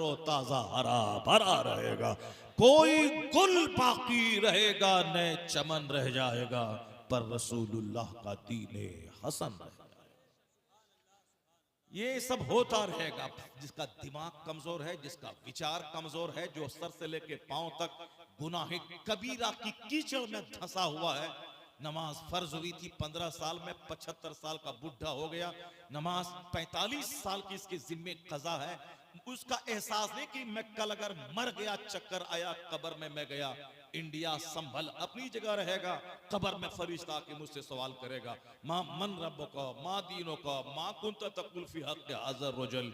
तरोताजा हरा भरा रहेगा, कोई गुल बाकी रहेगा, नए चमन रह जाएगा, पर रसूलुल्लाह का दीने हसन रहेगा। ये सब होता रहेगा। जिसका दिमाग कमजोर है, जिसका विचार कमजोर है, जो सर से लेके पांव तक गुनाह कबीरा की कीचड़ में धंसा हुआ है। नमाज फर्ज हुई थी 15 साल में, 75 साल का बुढ़ा हो गया। नमाज 45 साल की इसके जिम्मे कजा है। उसका एहसास नहीं कि मैं कल अगर मर गया, चक्कर आया, कब्र में मैं गया, इंडिया संभल अपनी जगह रहेगा, कब्र में फरिश्ता के मुझसे सवाल करेगा, मां मन रब्बो का, मां दीनों का, मां कुंत तकुल फी हक़ हाज़र रजुल।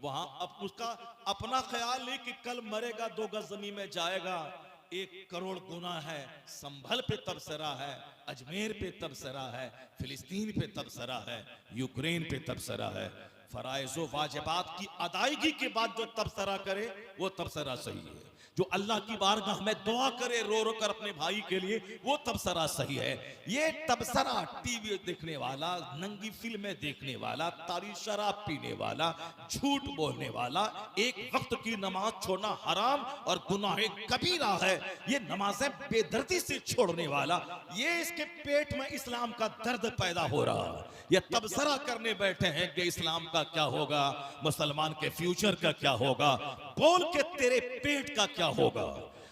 वहां अब उसका अपना ख्याल नहीं कि कल मरेगा, 2 गज जमीन में जाएगा। 1 करोड़ गुना है, संभल पे तबसरा है, अजमेर पे तबसरा है, फिलिस्तीन पे तबसरा है, यूक्रेन पे तबसरा है। फराइज़ व वाजिबात की अदायगी के बाद जो तबसरा करे वो तबसरा सही है। जो अल्लाह की बारगाह में दुआ करे रो रो कर अपने भाई के लिए, वो तबसरा सही है। ये तबसरा टीवी देखने वाला, नंगी फिल्में देखने वाला, तारी शराब पीने वाला, झूठ बोलने वाला, एक वक्त की नमाज छोड़ना हराम और गुनाह कबीरा है, ये नमाजें बेदर्दी से छोड़ने वाला, ये इसके पेट में इस्लाम का दर्द पैदा हो रहा है। ये तबसरा करने बैठे हैं कि इस्लाम का क्या होगा, मुसलमान के फ्यूचर का क्या होगा। बोल के तेरे पेट का क्या होगा।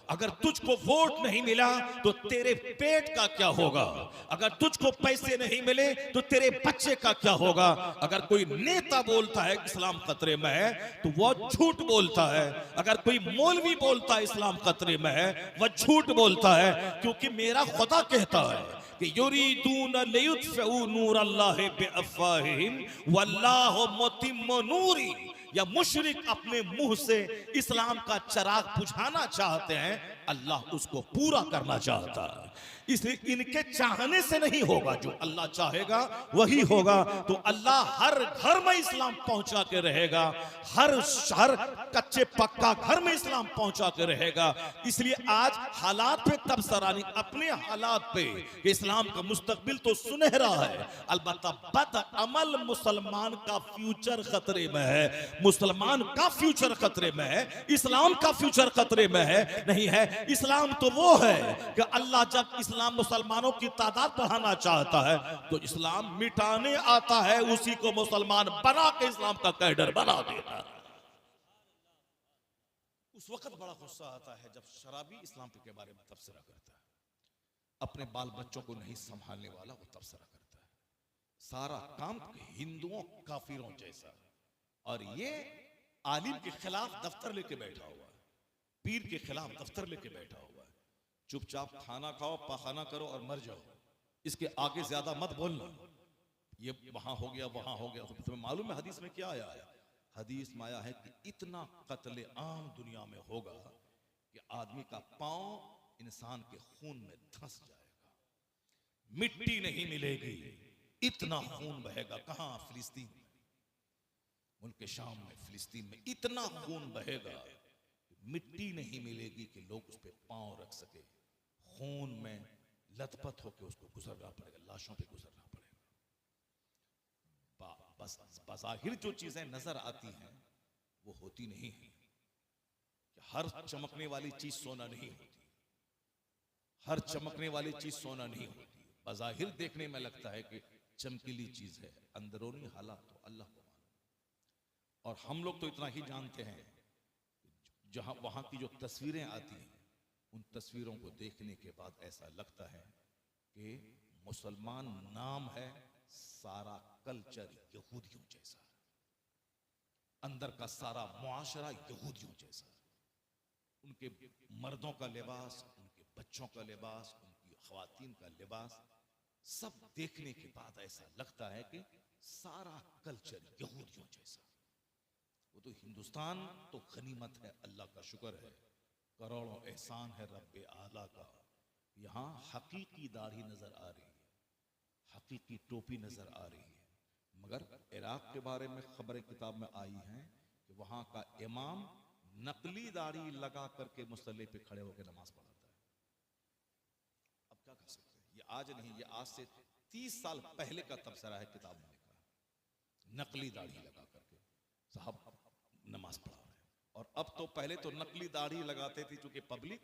अगर तुझको वोट नहीं मिला तो तेरे पेट का क्या होगा। अगर तुझको पैसे नहीं मिले तो तेरे बच्चे का क्या होगा। अगर कोई नेता बोलता है इस्लाम खतरे में है तो वह झूठ बोलता है। अगर कोई मौलवी बोलता है इस्लाम खतरे में है, वह झूठ बोलता है, क्योंकि मेरा खुदा कहता है कि युरीदून लियुत्फिउ नूरल्लाहि बिअफ़वाहिहिम वल्लाहु मुतिम्मु नूरी। या मुशरिक अपने मुंह से इस्लाम का चिराग बुझाना चाहते हैं, अल्लाह उसको पूरा करना चाहता है। इसलिए इनके चाहने से नहीं होगा, जो अल्लाह चाहेगा वही होगा। तो अल्लाह हर घर में इस्लाम पहुंचा के रहेगा, हर कच्चे पक्का घर में इस्लाम पहुंचा के रहेगा। इसलिए आज हालात पे तबसरा नहीं, अपने हालात पे इस्लाम का मुस्तकबिल तो सुनहरा है, अलबत्ता बद अमल मुसलमान का फ्यूचर खतरे में है। मुसलमान का फ्यूचर खतरे में है, इस्लाम का फ्यूचर खतरे में है नहीं है। इस्लाम तो वो है कि अल्लाह जब इस्लाम मुसलमानों की तादाद बढ़ाना चाहता है तो इस्लाम मिटाने आता है, उसी को मुसलमान बना के इस्लाम का कैडर बना देता है। उस वक्त बड़ा गुस्सा आता है जब शराबी इस्लाम के बारे में तबसरा करता है, अपने बाल बच्चों को नहीं संभालने वाला वो तबसरा करता है, सारा काम हिंदुओं काफिरों जैसा। और ये आलिम के खिलाफ दफ्तर लेके बैठा हुआ है, पीर के खिलाफ दफ्तर लेके बैठा हुआ है। चुपचाप खाना खाओ, पाखाना करो और मर जाओ, इसके आगे ज्यादा मत बोलना। ये वहां हो गया, वहां हो गया। तो तुम्हें मालूम है हदीस में क्या आया है? हदीस में आया है कि इतना कत्ले आम दुनिया में होगा कि आदमी का पांव इंसान के खून में धंस जाएगा, मिट्टी नहीं मिलेगी, इतना खून बहेगा। कहां? फिलिस्तीन में, मुल्क शाम में, फिलिस्तीन में इतना खून बहेगा, मिट्टी नहीं मिलेगी कि लोग उस पर पांव रख सके। खून में लथपथ होकर उसको गुजरना पड़ेगा, लाशों पे गुजरना पड़ेगा। बस बज़ाहिर जो चीजें नजर आती हैं वो होती नहीं है। हर चमकने वाली चीज सोना नहीं होती, हर चमकने वाली चीज सोना नहीं होती। बज़ाहिर देखने में लगता है कि चमकीली चीज है, अंदरूनी हालात तो अल्लाह को मालूम। और हम लोग तो इतना ही जानते हैं, जहां वहां की जो तस्वीरें आती हैं, उन तस्वीरों को देखने के बाद ऐसा लगता है कि मुसलमान नाम है, सारा कल्चर यहूदियों जैसा, अंदर का सारा मुआशरा यहूदियों जैसा। उनके मर्दों का लिबास, उनके बच्चों का लिबास, उनकी ख्वातीन का लिबास, सब देखने के बाद ऐसा लगता है कि सारा कल्चर यहूदियों जैसा। वो तो हिंदुस्तान तो गनीमत है, अल्लाह का शुक्र है, करोड़ों एहसान है रब्बे आला का। यहाँ हकीकी दाढ़ी नजर आ रही है, हकीकी टोपी नजर आ रही है। मगर इराक के बारे में खबरें किताब में आई हैं कि वहां का इमाम नकली दाढ़ी लगा करके मुसल्ले पे खड़े होकर नमाज पढ़ाता है। अब क्या कर सकते हैं? ये आज नहीं, ये आज से 30 साल पहले का तबसरा है किताब में लिखा, नकली दाढ़ी लगा करके साहब नमाज पढ़ा रहे हैं। और अब तो पहले तो नकली दाढ़ी लगाते थे क्योंकि पब्लिक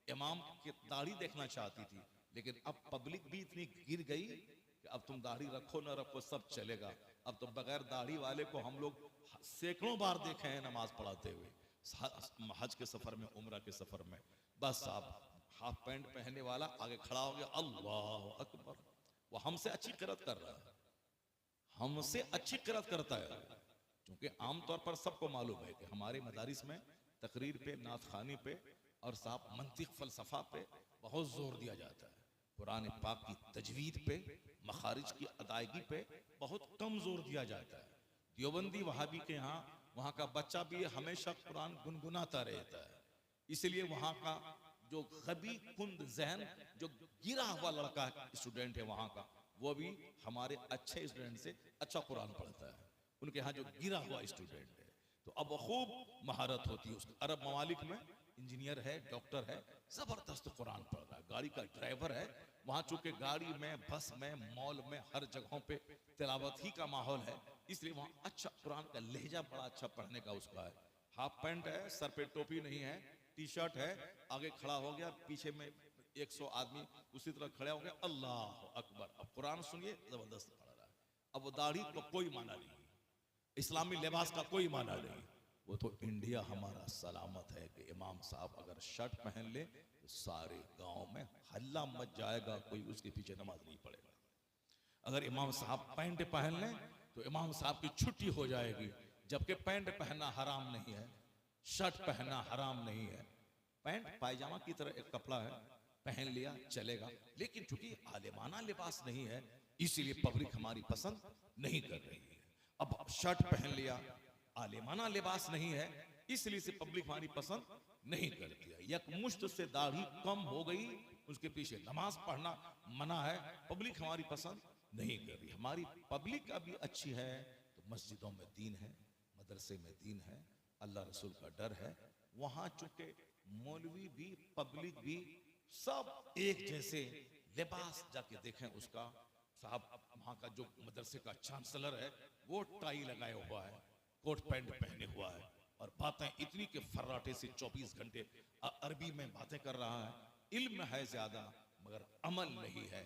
इमाम की दाढ़ी देखना चाहती थी, लेकिन अब पब्लिक भी इतनी गिर गई कि अब तुम दाढ़ी रखो ना रखो सब चलेगा। अब तो बगैर दाढ़ी वाले को हम लोग सैकड़ों बार देखे हैं नमाज पढ़ाते हुए, हज के सफर में, उम्रा के सफर में। बस आप हाफ पैंट पहनने वाला आगे खड़ा हो गया, अल्लाह अकबर, वो हमसे अच्छी किरात कर रहा है, हमसे अच्छी किरात करता है। क्योंकि आमतौर पर सबको मालूम है कि हमारे मदारिस में तकरीर पे, नात खानी पे और साहब मंतिक फलसफा पे बहुत जोर दिया जाता है। कुरान पाक की तजवीद पे, मखारिज की अदायगी पे बहुत कम जोर दिया जाता है। देवबंदी वहाबी के यहाँ वहाँ का बच्चा भी हमेशा कुरान गुनगुनाता रहता है, इसलिए वहाँ का जो गबी कुंद जहन, जो गिरा हुआ लड़का स्टूडेंट है वहाँ का, वो भी हमारे अच्छे स्टूडेंट से अच्छा कुरान पढ़ता है। उनके यहाँ जो गिरा हुआ स्टूडेंट है तो अब खूब महारत होती है उसकी। अरब ममालिक में इंजीनियर है, डॉक्टर है, जबरदस्त कुरान पढ़ रहा है, गाड़ी का ड्राइवर है। वहां चूंकि गाड़ी में, बस में, मॉल में, हर जगहों पे तिलावत ही का माहौल है, इसलिए वहां अच्छा कुरान का लहजा बड़ा अच्छा पढ़ने का उसका है। हाफ पैंट है, सर पे टोपी नहीं है, टी शर्ट है, आगे खड़ा हो गया, पीछे में 100 आदमी उसी तरह खड़े हो गए, अल्लाह अकबर। अब कुरान सुनिए, जबरदस्त पढ़ रहा है। अब वो दाढ़ी का कोई माना नहीं, इस्लामी लिबास का कोई माना नहीं। वो तो इंडिया हमारा सलामत है कि इमाम साहब अगर शर्ट पहन ले तो सारे गांव में हल्ला मच जाएगा, कोई उसके पीछे नमाज नहीं पड़ेगा। अगर इमाम साहब पैंट पहन लें तो इमाम साहब की छुट्टी हो जाएगी, जबकि पैंट पहनना हराम नहीं है, शर्ट पहनना हराम नहीं है। पैंट पायजामा की तरह एक कपड़ा है, पहन लिया चलेगा, लेकिन चूंकि आलिमाना लिबास नहीं है इसीलिए पब्लिक हमारी पसंद नहीं कर रही है। अब शर्ट पहन लिया, आलिमाना लिबास नहीं है, इसलिए से पब्लिक हमारी पसंद नहीं करती है। एक मुश्त से दाढ़ी कम हो गई, उसके पीछे नमाज पढ़ना मना है, पब्लिक हमारी पसंद नहीं कर रही। हमारी पब्लिक अभी अच्छी है तो मस्जिदों में दीन है, मदरसे में दीन है, अल्लाह रसूल का डर है। वहां चूंकि मौलवी भी, पब्लिक भी सब एक जैसे लिबास, जाके देखें उसका साहब, वहां का जो मदरसे का चांसलर है वो टाई लगाया हुआ है, कोट पैंट पहने हुआ है, और बातें इतनी के फर्राटे से 24 घंटे अरबी में बातें कर रहा है। इल्म है ज्यादा मगर अमल नहीं है।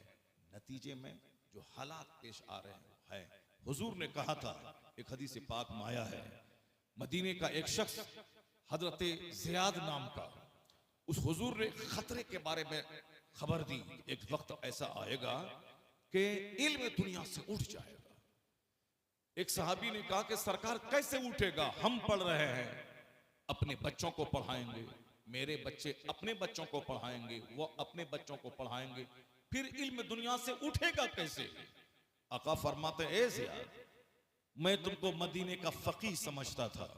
नतीजे में जो हालात पेश आ रहे हैं, हुजूर ने कहा था, एक हदीस पाक में आया है, मदीने का एक शख्स हजरत ज़ियाद नाम का, उस हुजूर ने खतरे के बारे में खबर दी, एक वक्त ऐसा आएगा कि इल्म दुनिया से उठ जाएगा। एक सहाबी ने कहा कि सरकार कैसे उठेगा, हम पढ़ रहे हैं, अपने बच्चों को पढ़ाएंगे, मेरे बच्चे अपने बच्चों को पढ़ाएंगे, वो अपने बच्चों को पढ़ाएंगे, फिर इल्म दुनिया से उठेगा कैसे? आका फरमाते हैं, ए ज़ियाद, मैं तुमको मदीने का फकीह समझता था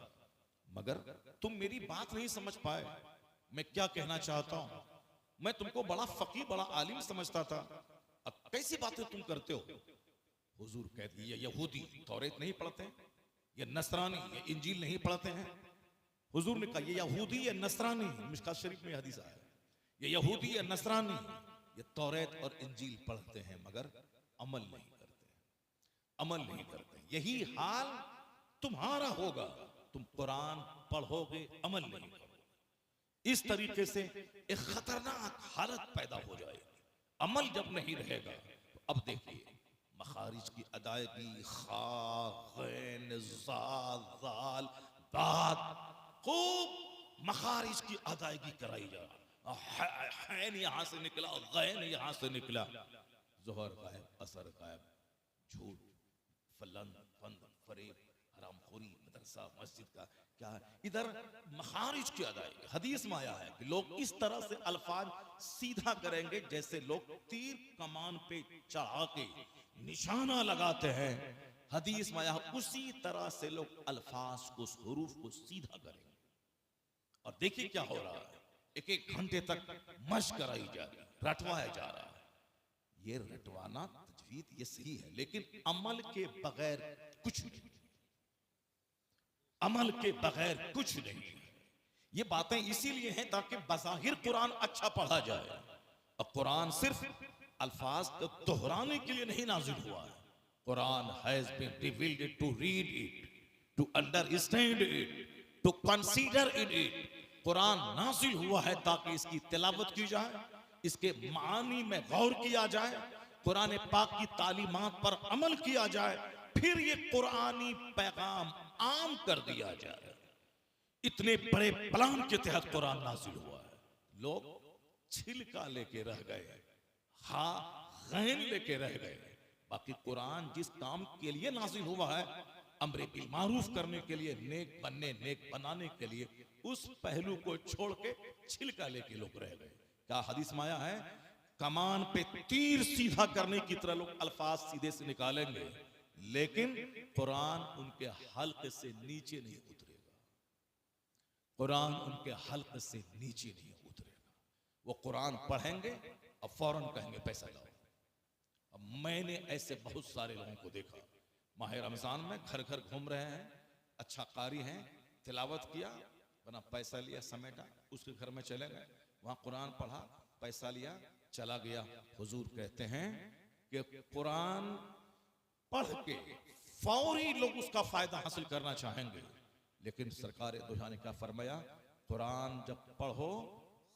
मगर तुम मेरी बात नहीं समझ पाए, मैं क्या कहना चाहता हूं। मैं तुमको बड़ा फकीह, बड़ा आलिम समझता था, अब कैसी बातें तुम करते हो? हुजूर कहते, ये यहूदी तौरेत नहीं पढ़ते हैं, ये नसरानी ये इंजील नहीं पढ़ते हैं। हुजूर ने कहा, ये यहूदी या नसरानी, मिशकात शरीफ में हदीस आया, ये यहूदी या नसरानी ये तौरेत और इंजील पढ़ते हैं मगर अमल नहीं करते, अमल नहीं करते। यही हाल तुम्हारा होगा, तुम कुरान पढ़ोगे, अमल नहीं करोगे। इस तरीके से एक खतरनाक हालत पैदा हो जाएगी, अमल जब नहीं रहेगा। तो अब देखिए मखारिज की अदायगी, खा, गैन, ज़ाल, ज़ाल, दाद, खूब मखारिज की अदायगी कराई जा रहा। हैन यहां से निकला, गैन यहां से निकला, ज़ोहर गायब, असर गायब, झूठ, फलन, फंद, फरेब, हरामखोरी, मदरसा, मस्जिद का क्या है, इधर मखारिज की अदायगी। हदीस में आया है कि लोग इस तरह से अल्फाज सीधा करेंगे जैसे लोग तीर कमान पे चढ़ा के निशाना लगाते हैं। हदीस में आया उसी तरह से लोग अल्फाज को, हुरूफ को सीधा करेंगे। और देखिए क्या हो रहा है, एक एक घंटे तक मशक कराई जा रही, रटवाया जा रहा है। ये रटवाना, तजवीद ये सही है, लेकिन अमल के बगैर कुछ नहीं, अमल के बगैर कुछ नहीं। ये बातें इसीलिए हैं ताकि बज़ाहिर कुरान अच्छा पढ़ा जाए, और कुरान सिर्फ अल्फाज को दोहराने के लिए नहीं नाज़िल हुआ है। Quran has been revealed to read it, to understand it, to consider in it. Quran नाजिल हुआ है ताकि इसकी तिलावत की जाए, इसके मानी में गौर किया जाए, कुरान पाक की तालीमात पर अमल किया जाए, फिर ये कुरानी पैगाम आम कर दिया जाए। इतने बड़े प्लान के तहत कुरान नाजिल हुआ है। लोग छिलका लेके रह गए, हाँ गहन लेके रह गए। बाकी कुरान जिस काम के लिए नाजिल हुआ है, अम्र बिल मारूफ करने के लिए, नेक बनने नेक बनाने के लिए, उस पहलू को छोड़ के छिलका लेके लोग रह गए। क्या हदीस में आया है, कमान पे तीर सीधा करने की तरह लोग अल्फाज सीधे से निकालेंगे, लेकिन कुरान उनके हल्क से नीचे नहीं उतरेगा। कुरान उनके हल्क से नीचे नहीं उतरेगा। वो कुरान पढ़ेंगे और फौरन कहेंगे पैसा लाओ। अब मैंने ऐसे बहुत सारे लोगों को देखा, माह रमजान में घर घर घूम रहे हैं, अच्छा कारी हैं, तिलावत किया, बना पैसा लिया, समेटा, उसके घर में चले गए, वहां कुरान पढ़ा, पैसा लिया, चला गया। हुजूर कहते हैं कि कुरान पढ़ के फौरी लोग उसका फायदा हासिल करना चाहेंगे, लेकिन सरकार दो जहां ने क्या फरमाया, कुरान जब पढ़ो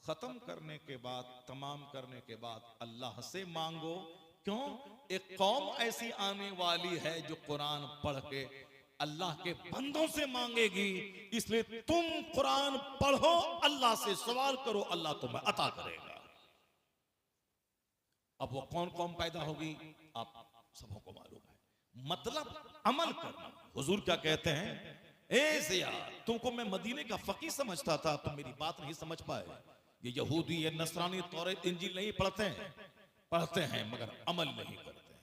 खत्म करने के बाद, तमाम करने के बाद अल्लाह से मांगो। क्यों? एक कौम ऐसी आने वाली है जो कुरान पढ़ के अल्लाह के बंदों से मांगेगी, इसलिए तुम कुरान पढ़ो, अल्लाह से सवाल करो, अल्लाह तुम्हें अता करेगा। अब वो कौन कौम पैदा होगी आप सबों को मालूम है। मतलब अमल करना। हुजूर क्या कहते हैं, ए ज़ियाद, तुमको मैं मदीने का फकीह समझता था, तुम मेरी बात नहीं समझ पाए। ये यहूदी, ये नसरानी तौरात इंजील नहीं पढ़ते हैं, पढ़ते हैं मगर अमल नहीं करते हैं।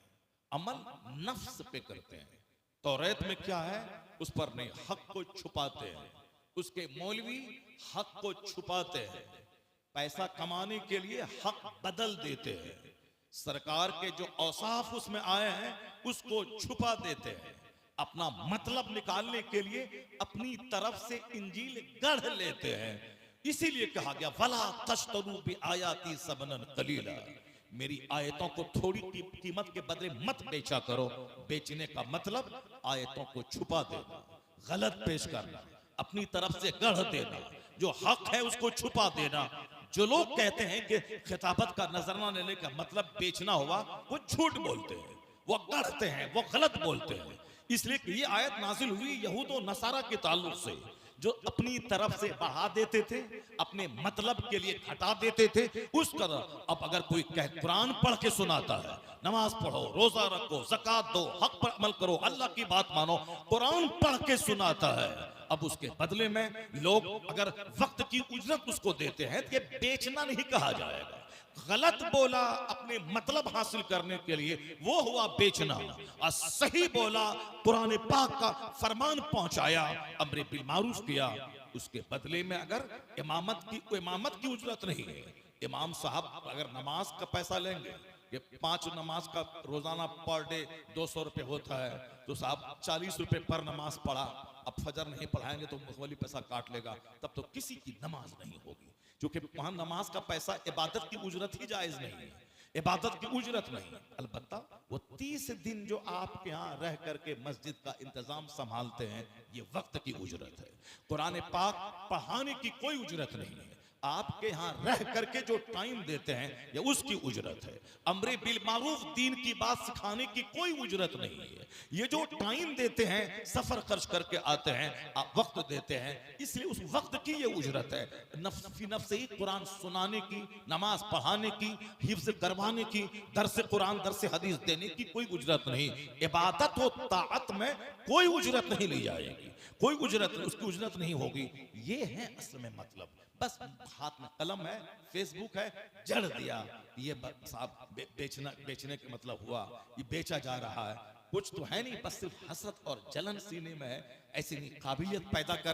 अमल नफ्स पे करते हैं। तौरात में क्या है, उस पर नहीं, हक को छुपाते हैं। उसके मौलवी हक को छुपाते हैं, पैसा कमाने के लिए हक बदल देते हैं। सरकार के जो औसाफ उसमें आए हैं उसको छुपा देते हैं। अपना मतलब निकालने के लिए अपनी तरफ से इंजील गढ़ लेते हैं। इसीलिए कहा गया, वला तश्तरू बि आयाती सबनन कलीला, मेरी आयतों को थोड़ी कीमत के बदले मत बेचा करो। बेचने का मतलब आयतों को छुपा देना, गलत पेश करना, अपनी तरफ से गढ़ देना, जो हक है उसको छुपा देना। जो लोग कहते हैं कि खिताबत का नजराना लेने का मतलब बेचना हुआ, वो झूठ बोलते हैं, वो गढ़ते हैं, वो गलत बोलते हैं। इसलिए कि ये आयत नाजिल हुई यहूद और नसारा के ताल्लुक से, जो अपनी तरफ से बढ़ा देते थे, अपने मतलब के लिए घटा देते थे। उस तरह अब अगर कोई कुरान पढ़ के सुनाता है, नमाज पढ़ो, रोजा रखो, ज़कात दो, हक पर अमल करो, अल्लाह की बात मानो, कुरान पढ़ के सुनाता है, अब उसके बदले में लोग अगर वक्त की उजरत उसको देते हैं, तो ये बेचना नहीं कहा जाएगा। गलत बोला अपने मतलब हासिल करने के लिए, वो हुआ बेचना। और सही बोला, कुरान पाक का फरमान पहुंचाया, अम्र बिल मारूफ किया, उसके बदले में अगर इमामत की उजरत नहीं है। इमाम साहब अगर नमाज का पैसा लेंगे, ये 5 नमाज का रोजाना पर डे 200 रुपए होता है, तो साहब 40 रुपए पर नमाज पढ़ा, अब फजर नहीं पढ़ाएंगे तो मुखवली पैसा काट लेगा, तब तो किसी की नमाज नहीं होगी। क्योंकि वहां नमाज का पैसा इबादत की उजरत ही जायज नहीं है, इबादत की उजरत नहीं। अलबत्ता वो 30 दिन जो आपके यहाँ रह करके मस्जिद का इंतजाम संभालते हैं, ये वक्त की उजरत है। कुरान पाक पढ़ाने की कोई उजरत नहीं है, आपके यहाँ रह करके जो टाइम देते हैं, ये उसकी उजरत है। अम्रे बिल मारूफ, दीन की बात सिखाने की कोई उजरत नहीं है। ये जो टाइम देते हैं, सफर खर्च करके आते हैं, आप वक्त देते हैं, इसलिए उस वक्त की ये उजरत है। नफ्स ही कुरान सुनाने की, नमाज पढ़ाने की, हिफ्ज करवाने की, दर्स कुरान, दर्स हदीस देने की कोई उजरत नहीं। इबादत व ताअत में कोई उजरत नहीं ली जाएगी, कोई उजरत, उसकी उजरत नहीं होगी। ये है असल में मतलब। बस हाथ में कलम है, फेसबुक है, जड़ दिया, ये साहब बेचने का मतलब हुआ, ये बेचा जा रहा है। कुछ तो है नहीं, बस सिर्फ हसरत और जलन सीने में है। ऐसी नहीं काबिलियत पैदा कर